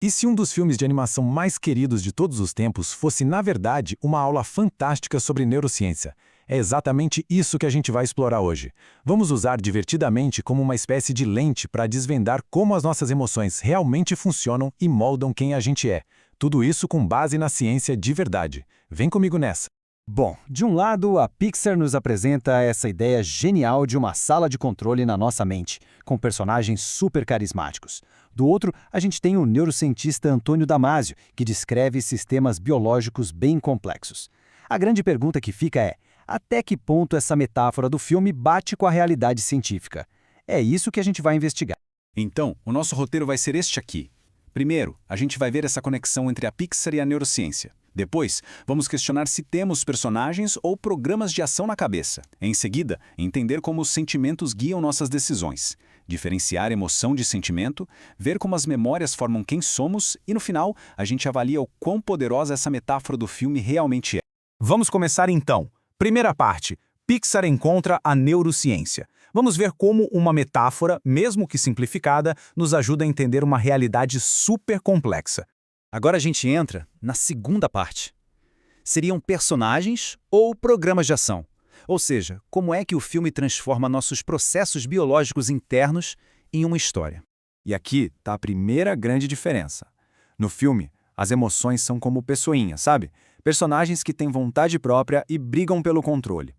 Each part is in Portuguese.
E se um dos filmes de animação mais queridos de todos os tempos fosse, na verdade, uma aula fantástica sobre neurociência? É exatamente isso que a gente vai explorar hoje. Vamos usar divertidamente como uma espécie de lente para desvendar como as nossas emoções realmente funcionam e moldam quem a gente é. Tudo isso com base na ciência de verdade. Vem comigo nessa. Bom, de um lado, a Pixar nos apresenta essa ideia genial de uma sala de controle na nossa mente, com personagens super carismáticos. Do outro, a gente tem o neurocientista Antônio Damasio, que descreve sistemas biológicos bem complexos. A grande pergunta que fica é: até que ponto essa metáfora do filme bate com a realidade científica? É isso que a gente vai investigar. Então, o nosso roteiro vai ser este aqui. Primeiro, a gente vai ver essa conexão entre a Pixar e a neurociência. Depois, vamos questionar se temos personagens ou programas de ação na cabeça. Em seguida, entender como os sentimentos guiam nossas decisões. Diferenciar emoção de sentimento, ver como as memórias formam quem somos e, no final, a gente avalia o quão poderosa essa metáfora do filme realmente é. Vamos começar então. Primeira parte, Pixar encontra a neurociência. Vamos ver como uma metáfora, mesmo que simplificada, nos ajuda a entender uma realidade super complexa. Agora a gente entra na segunda parte. Seriam personagens ou programas de ação? Ou seja, como é que o filme transforma nossos processos biológicos internos em uma história? E aqui está a primeira grande diferença. No filme, as emoções são como pessoinhas, sabe? Personagens que têm vontade própria e brigam pelo controle.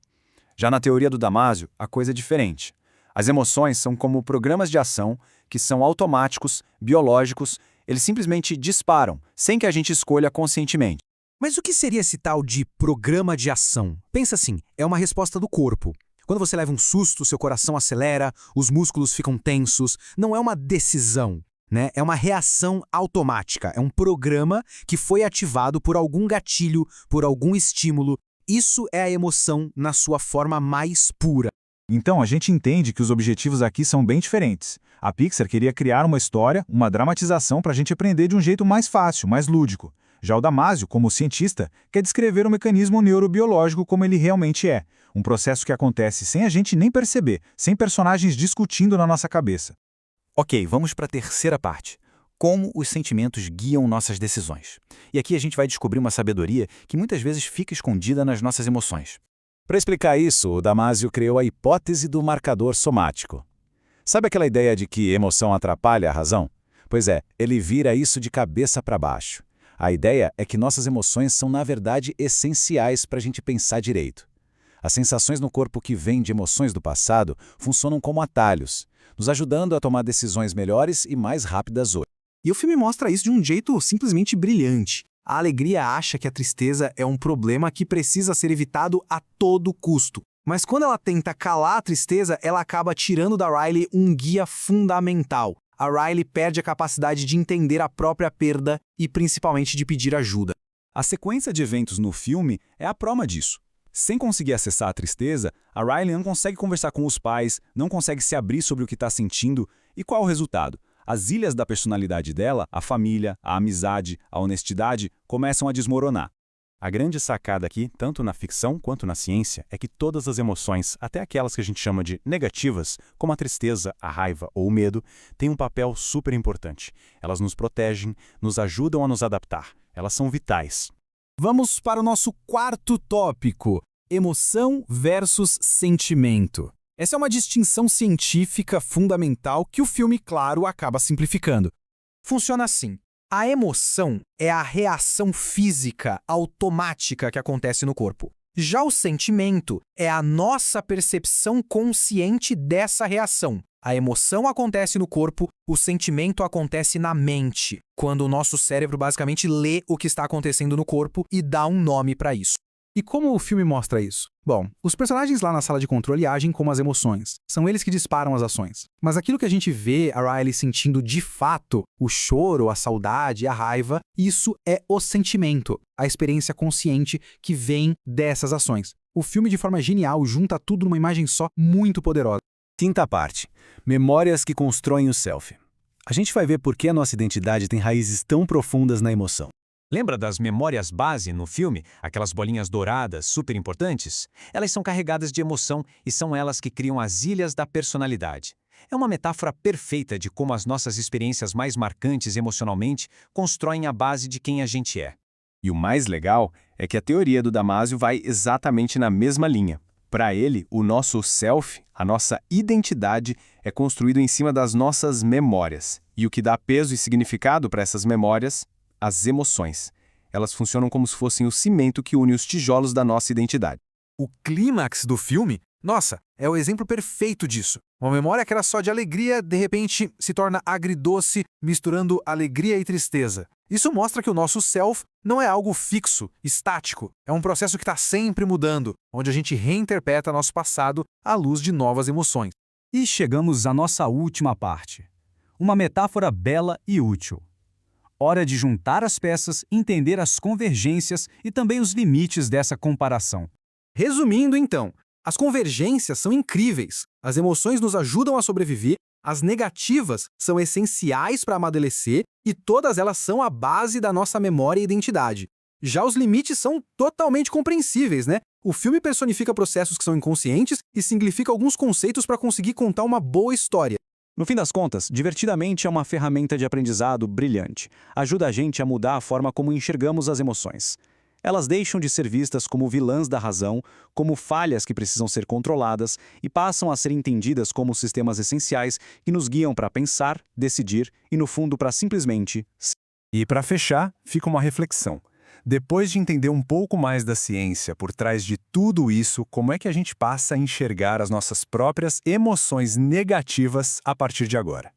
Já na teoria do Damasio, a coisa é diferente. As emoções são como programas de ação que são automáticos, biológicos, eles simplesmente disparam, sem que a gente escolha conscientemente. Mas o que seria esse tal de programa de ação? Pensa assim, é uma resposta do corpo. Quando você leva um susto, seu coração acelera, os músculos ficam tensos. Não é uma decisão, né? É uma reação automática. É um programa que foi ativado por algum gatilho, por algum estímulo. Isso é a emoção na sua forma mais pura. Então, a gente entende que os objetivos aqui são bem diferentes. A Pixar queria criar uma história, uma dramatização para a gente aprender de um jeito mais fácil, mais lúdico. Já o Damasio, como cientista, quer descrever o mecanismo neurobiológico como ele realmente é. Um processo que acontece sem a gente nem perceber, sem personagens discutindo na nossa cabeça. Ok, vamos para a terceira parte. Como os sentimentos guiam nossas decisões. E aqui a gente vai descobrir uma sabedoria que muitas vezes fica escondida nas nossas emoções. Para explicar isso, o Damasio criou a hipótese do marcador somático. Sabe aquela ideia de que emoção atrapalha a razão? Pois é, ele vira isso de cabeça para baixo. A ideia é que nossas emoções são, na verdade, essenciais para a gente pensar direito. As sensações no corpo que vêm de emoções do passado funcionam como atalhos, nos ajudando a tomar decisões melhores e mais rápidas hoje. E o filme mostra isso de um jeito simplesmente brilhante. A alegria acha que a tristeza é um problema que precisa ser evitado a todo custo. Mas quando ela tenta calar a tristeza, ela acaba tirando da Riley um guia fundamental. A Riley perde a capacidade de entender a própria perda e principalmente de pedir ajuda. A sequência de eventos no filme é a prova disso. Sem conseguir acessar a tristeza, a Riley não consegue conversar com os pais, não consegue se abrir sobre o que está sentindo. E qual é o resultado? As ilhas da personalidade dela, a família, a amizade, a honestidade, começam a desmoronar. A grande sacada aqui, tanto na ficção quanto na ciência, é que todas as emoções, até aquelas que a gente chama de negativas, como a tristeza, a raiva ou o medo, têm um papel super importante. Elas nos protegem, nos ajudam a nos adaptar. Elas são vitais. Vamos para o nosso quarto tópico: emoção versus sentimento. Essa é uma distinção científica fundamental que o filme, claro, acaba simplificando. Funciona assim. A emoção é a reação física automática que acontece no corpo. Já o sentimento é a nossa percepção consciente dessa reação. A emoção acontece no corpo, o sentimento acontece na mente, quando o nosso cérebro basicamente lê o que está acontecendo no corpo e dá um nome para isso. E como o filme mostra isso? Bom, os personagens lá na sala de controle agem como as emoções. São eles que disparam as ações. Mas aquilo que a gente vê a Riley sentindo de fato, o choro, a saudade, a raiva, isso é o sentimento, a experiência consciente que vem dessas ações. O filme, de forma genial, junta tudo numa imagem só muito poderosa. Quinta parte. Memórias que constroem o self. A gente vai ver por que a nossa identidade tem raízes tão profundas na emoção. Lembra das memórias base no filme? Aquelas bolinhas douradas super importantes? Elas são carregadas de emoção e são elas que criam as ilhas da personalidade. É uma metáfora perfeita de como as nossas experiências mais marcantes emocionalmente constroem a base de quem a gente é. E o mais legal é que a teoria do Damasio vai exatamente na mesma linha. Para ele, o nosso self, a nossa identidade, é construído em cima das nossas memórias. E o que dá peso e significado para essas memórias? As emoções. Elas funcionam como se fossem o cimento que une os tijolos da nossa identidade. O clímax do filme, nossa, é o exemplo perfeito disso. Uma memória que era só de alegria, de repente se torna agridoce, misturando alegria e tristeza. Isso mostra que o nosso self não é algo fixo, estático. É um processo que está sempre mudando, onde a gente reinterpreta nosso passado à luz de novas emoções. E chegamos à nossa última parte. Uma metáfora bela e útil. Hora de juntar as peças, entender as convergências e também os limites dessa comparação. Resumindo, então, as convergências são incríveis. As emoções nos ajudam a sobreviver, as negativas são essenciais para amadurecer e todas elas são a base da nossa memória e identidade. Já os limites são totalmente compreensíveis, né? O filme personifica processos que são inconscientes e simplifica alguns conceitos para conseguir contar uma boa história. No fim das contas, Divertidamente é uma ferramenta de aprendizado brilhante. Ajuda a gente a mudar a forma como enxergamos as emoções. Elas deixam de ser vistas como vilãs da razão, como falhas que precisam ser controladas e passam a ser entendidas como sistemas essenciais que nos guiam para pensar, decidir e, no fundo, para simplesmente ser. E para fechar, fica uma reflexão. Depois de entender um pouco mais da ciência por trás de tudo isso, como é que a gente passa a enxergar as nossas próprias emoções negativas a partir de agora?